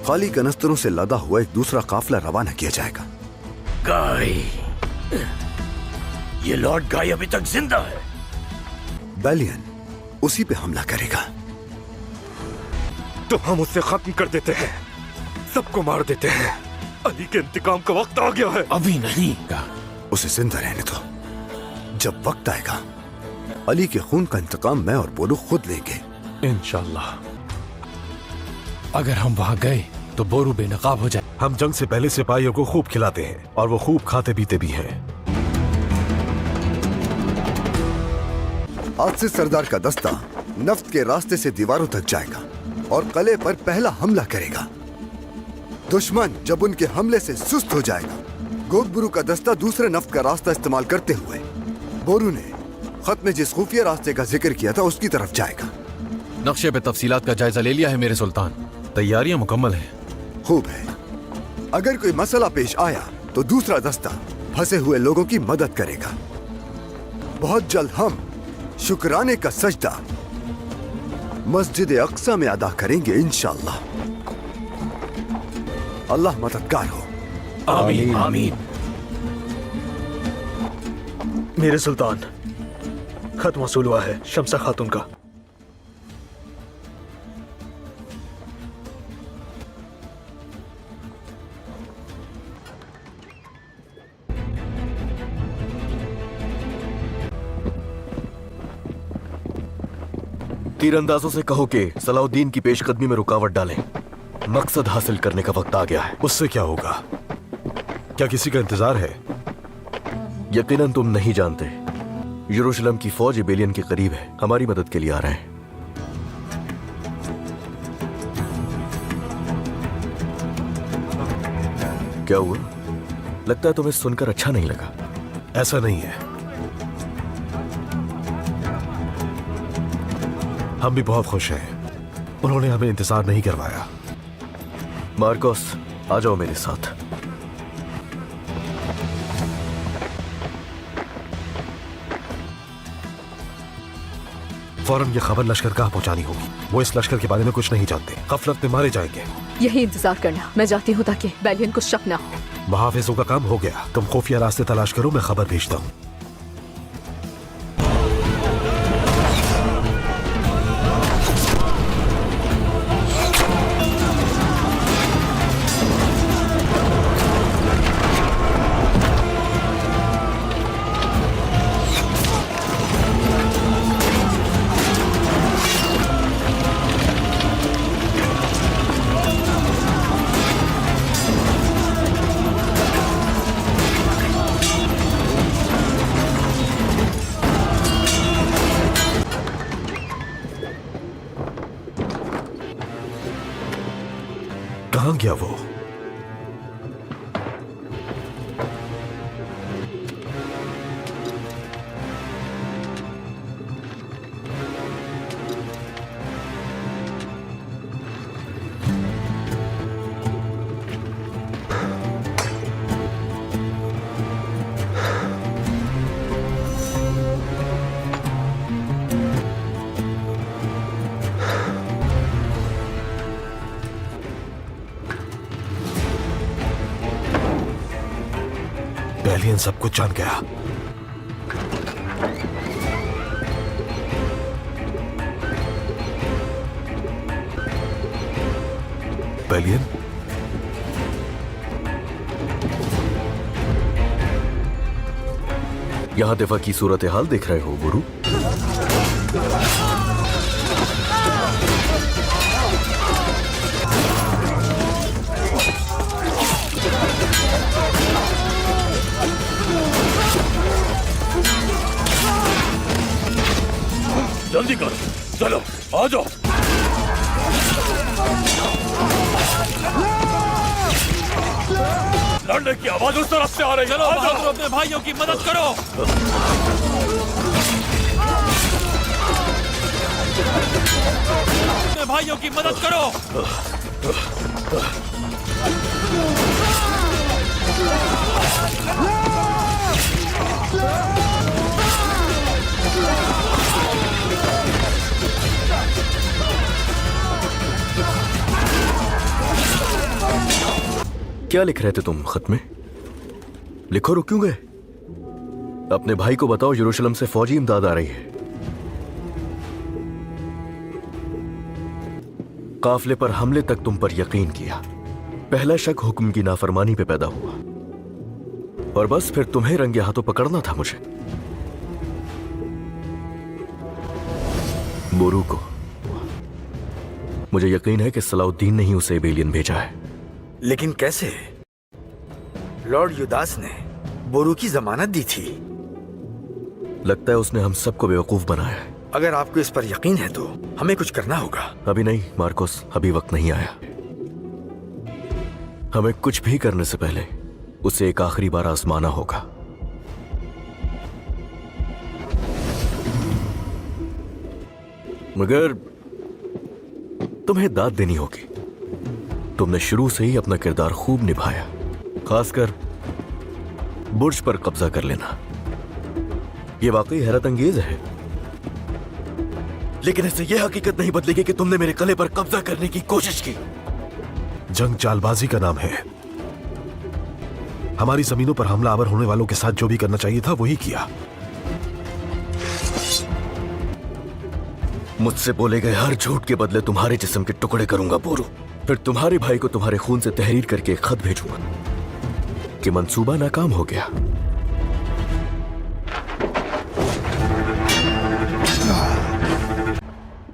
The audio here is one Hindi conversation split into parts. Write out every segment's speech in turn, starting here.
खाली कनस्तरों से लदा हुआ एक दूसरा काफिला रवाना किया जाएगा। गाय, ये लॉर्ड गाय अभी तक जिंदा है। बैलियन उसी पे हमला करेगा। तो हम उसे खत्म कर देते हैं, सबको मार देते हैं। अली के इंतकाम का वक्त आ गया है। अभी नहीं। उसे जिंदा रहने दो। जब वक्त आएगा अली के खून का इंतकाम मैं और बोरू खुद लेंगे इंशाल्लाह। अगर हम वहां गए तो बोरू बेनकाब हो जाए। हम जंग से पहले सिपाहियों को खूब खिलाते हैं और वो खूब खाते पीते भी हैं। आज से सरदार का दस्ता नफ्त के रास्ते से दीवारों तक जाएगा और किले पर पहला हमला करेगा। दुश्मन जब उनके हमले से सुस्त हो जाएगा, गोदबुरु का दस्ता दूसरे नफ्त का रास्ता इस्तेमाल करते हुए बोरू ने खत में जिस खुफिया रास्ते का जिक्र किया था उसकी तरफ जाएगा। नक्शे पे तफसीलात का जायजा ले लिया है मेरे सुल्तान। तैयारियां मुकम्मल हैं। खूब है। अगर कोई मसला पेश आया तो दूसरा दस्ता फंसे हुए लोगों की मदद करेगा। बहुत जल्द हम शुक्राने का सजदा मस्जिद अक्सा में अदा करेंगे इंशाअल्लाह। अल्लाह मददगार हो। आमीन आमीन। मेरे सुल्तान, खत मौसूल हुआ है शम्सा खातून का। तीरंदाजों से कहो कि सलाउद्दीन की पेशकदमी में रुकावट डालें। मकसद हासिल करने का वक्त आ गया है। उससे क्या होगा? क्या किसी का इंतजार है? यकीनन तुम नहीं जानते। यरूशलेम की फौज इबेलियन के करीब है, हमारी मदद के लिए आ रहे हैं। क्या हुआ? लगता है तुम्हें सुनकर अच्छा नहीं लगा। ऐसा नहीं है, हम भी बहुत खुश हैं। उन्होंने हमें इंतजार नहीं करवाया। मार्कोस, आ जाओ मेरे साथ। फौरन ये खबर लश्करगाह पहुंचानी होगी। वो इस लश्कर के बारे में कुछ नहीं जानते। गफलत में मारे जाएंगे। यही इंतजार करना। मैं जाती हूँ ताकि बैलियन को शक ना हो। मुहाफिजों का काम हो गया। तुम खुफिया रास्ते तलाश करो, मैं खबर भेजता हूँ। कहाँ गया वो? बैलियन सब कुछ जान गया। बैलियन, यहां दफा की सूरत हाल देख रहे हो गुरु? जल्दी करो, चलो आ जाओ। लड़ने की आवाज उस तरफ से आ रही है। चलो बहादुर, अपने भाइयों की मदद करो। अपने भाइयों की मदद करो। क्या लिख रहे थे तुम खत में? लिखो, रुक क्यों गए? अपने भाई को बताओ यरूशलेम से फौजी इमदाद आ रही है। काफले पर हमले तक तुम पर यकीन किया। पहला शक हुक्म की नाफरमानी पे पैदा हुआ और बस फिर तुम्हें रंगे हाथों पकड़ना था मुझे। बोरू को मुझे यकीन है कि सलाउद्दीन ने ही उसे एबेलियन भेजा है। लेकिन कैसे? लॉर्ड युदास ने बोरू की जमानत दी थी। लगता है उसने हम सबको बेवकूफ बनाया है। अगर आपको इस पर यकीन है तो हमें कुछ करना होगा। अभी नहीं मार्कोस, अभी वक्त नहीं आया। हमें कुछ भी करने से पहले उसे एक आखिरी बार आजमाना होगा। मगर तुम्हें दाद देनी होगी। तुमने शुरू से ही अपना किरदार खूब निभाया, खासकर बुर्ज पर कब्जा कर लेना। यह वाकई हैरत अंगेज है, लेकिन इससे यह हकीकत नहीं बदलेगी कि तुमने मेरे कले पर कब्जा करने की कोशिश की। जंग चालबाजी का नाम है। हमारी जमीनों पर हमला आवर होने वालों के साथ जो भी करना चाहिए था वही किया। मुझसे बोले गए हर झूठ के बदले तुम्हारे जिस्म के टुकड़े करूंगा बोरू। फिर तुम्हारे भाई को तुम्हारे खून से तहरीर करके एक खत भेजूंगा कि मंसूबा नाकाम हो गया।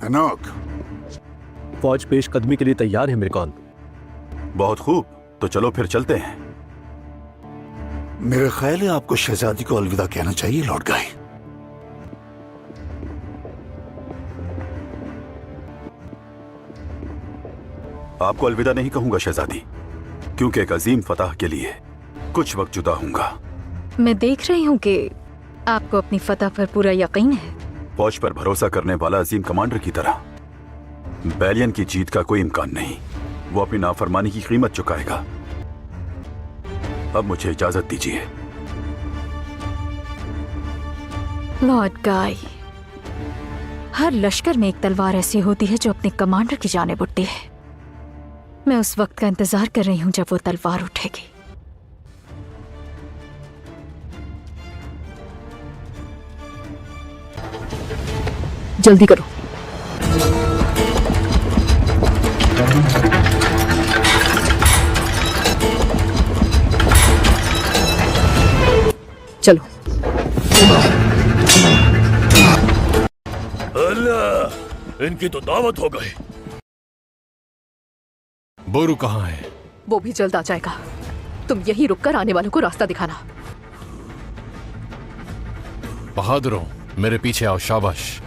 एनोक, फौज पेशकदमी के लिए तैयार है मिरकॉन। बहुत खूब, तो चलो फिर चलते हैं। मेरा ख्याल है आपको शहजादी को अलविदा कहना चाहिए लॉर्ड गाय। आपको अलविदा नहीं कहूंगा शहजादी, क्योंकि एक अजीम फतह के लिए कुछ वक्त जुदा हूंगा। मैं देख रही हूँ कि आपको अपनी फतह पर पूरा यकीन है। फौज पर भरोसा करने वाला अजीम कमांडर की तरह बैलियन की जीत का कोई इम्कान नहीं। वो अपनी नाफरमानी की कीमत चुकाएगा। अब मुझे इजाजत दीजिए। लॉर्ड गाय, हर लश्कर में एक तलवार ऐसी होती है जो अपने कमांडर की जानिब उठती है। मैं उस वक्त का इंतजार कर रही हूं जब वो तलवार उठेगी। जल्दी करो। चलो। अल्लाह, इनकी तो दावत हो गई। बोरू कहाँ है? वो भी जल्द आ जाएगा। तुम यहीं रुककर आने वालों को रास्ता दिखाना। बहादुरों, मेरे पीछे आओ। शाबाश।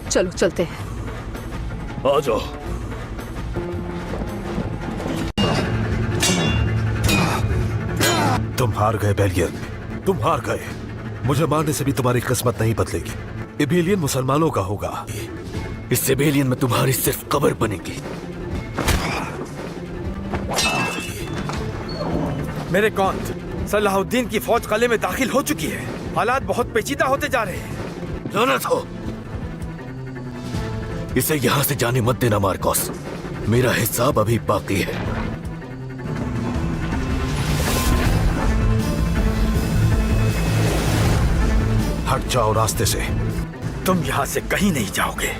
चलो चलते हैं। आ जाओ। तुम हार गए बेलियन, तुम हार गए। मुझे मारने से भी तुम्हारी किस्मत नहीं बदलेगी। एबेलियन मुसलमानों का होगा। इस एबेलियन में तुम्हारी सिर्फ कब्र बनेगी। मेरे कौंत, सलाहुद्दीन की फौज किले में दाखिल हो चुकी है। हालात बहुत पेचीदा होते जा रहे हैं। लानत हो। इसे यहां से जाने मत देना मार्कोस। मेरा हिसाब अभी बाकी है। हट जाओ रास्ते से। तुम यहां से कहीं नहीं जाओगे।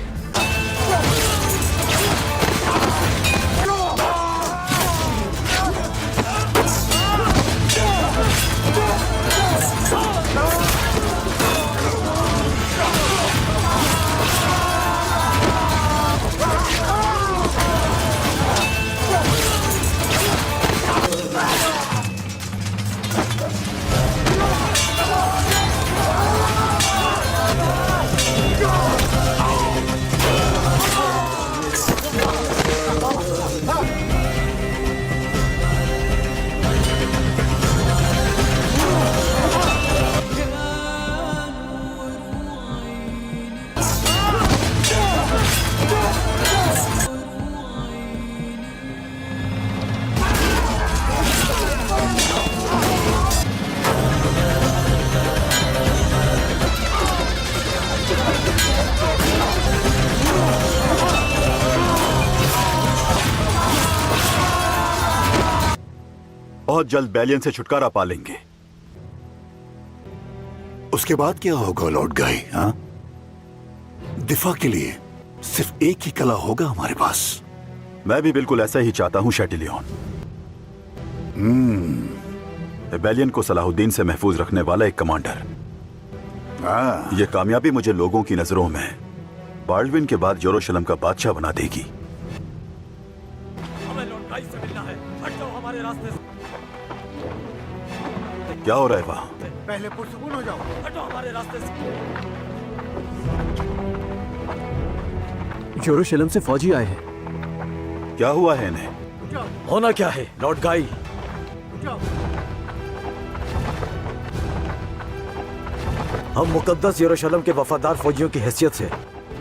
बहुत जल्द बैलियन से छुटकारा पा लेंगे। उसके बाद क्या होगा लॉर्ड गाई? हाँ, दिफा के लिए सिर्फ एक ही कला होगा हमारे पास। मैं भी बिल्कुल ऐसा ही चाहता हूं शैटिलियन। रिबेलियन को सलाहुद्दीन से महफूज रखने वाला एक कमांडर। यह कामयाबी मुझे लोगों की नजरों में बाल्डविन के बाद यरूशलेम का बादशाह बना देगी। हमें लॉर्ड गाई से मिलना है। हट जाओ हमारे रास्ते से। क्या हो रहा है वहां? पहले पुरसुकून हो जाओ। हटो हमारे रास्ते से। यरूशलेम से फौजी आए हैं। क्या हुआ है इन्हें? होना क्या है लॉर्ड गाई? हम मुकद्दस यरूशलेम के वफादार फौजियों की हैसियत से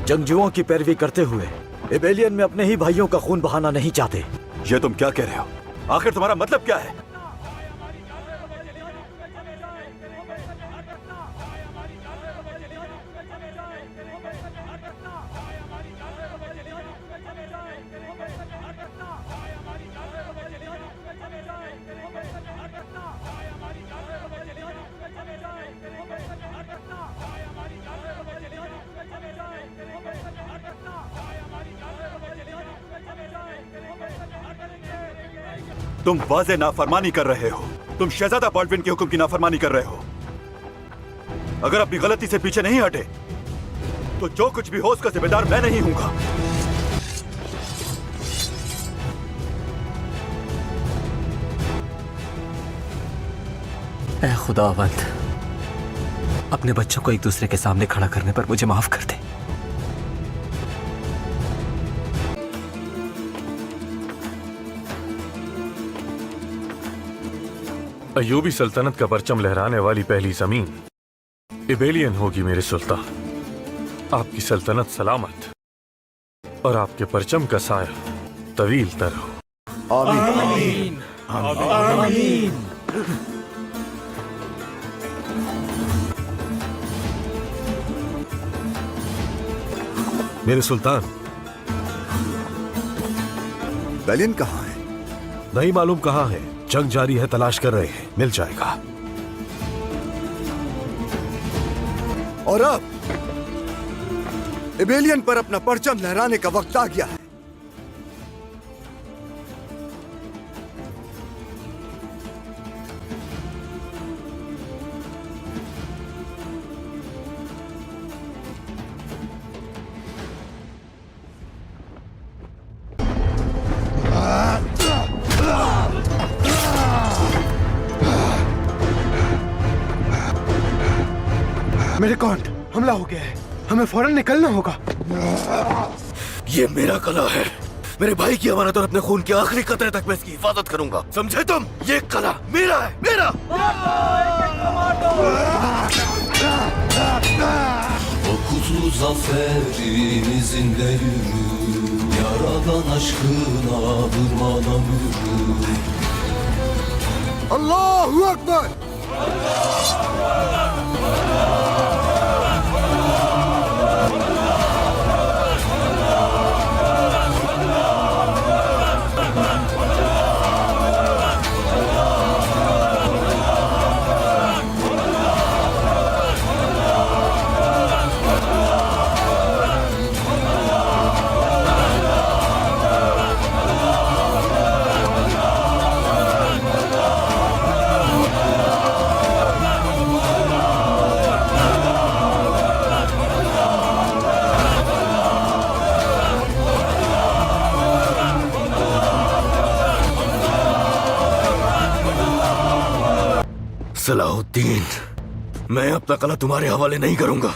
जंगजुओं की पैरवी करते हुए रिबेलियन में अपने ही भाइयों का खून बहाना नहीं चाहते। ये तुम क्या कह रहे हो? आखिर तुम्हारा मतलब क्या है? तुम वाज़े नाफरमानी कर रहे हो। तुम शहजादा बाल्डविन के हुक्म की नाफरमानी कर रहे हो। अगर अपनी गलती से पीछे नहीं हटे तो जो कुछ भी हो उसका जिम्मेदार मैं नहीं हूंगा। ऐ खुदावंद, अपने बच्चों को एक दूसरे के सामने खड़ा करने पर मुझे माफ कर दे। अयूबी सल्तनत का परचम लहराने वाली पहली जमीन इबेलियन होगी मेरे सुल्तान। आपकी सल्तनत सलामत और आपके परचम का साया तवील तर हो। आमीन। आमीन। मेरे सुल्तान, बैलियन कहाँ है? नहीं मालूम कहाँ है। जंग जारी है, तलाश कर रहे हैं। मिल जाएगा। और अब इबेलियन पर अपना परचम लहराने का वक्त आ गया है। मेरे कॉन्ट, हमला हो गया है। हमें फौरन निकलना होगा। ये मेरा कला है। मेरे भाई की अमानत और अपने खून के आखिरी कतरे तक मैं इसकी हिफाजत करूंगा। समझे तुम? ये कला मेरा है, मेरा। Dokuzlu zaferinizinde yürü, yaradan aşkına durmadan yürü. अल्लाहु अकबर। सलाहुद्दीन, मैं अपना कला तुम्हारे हवाले नहीं करूंगा।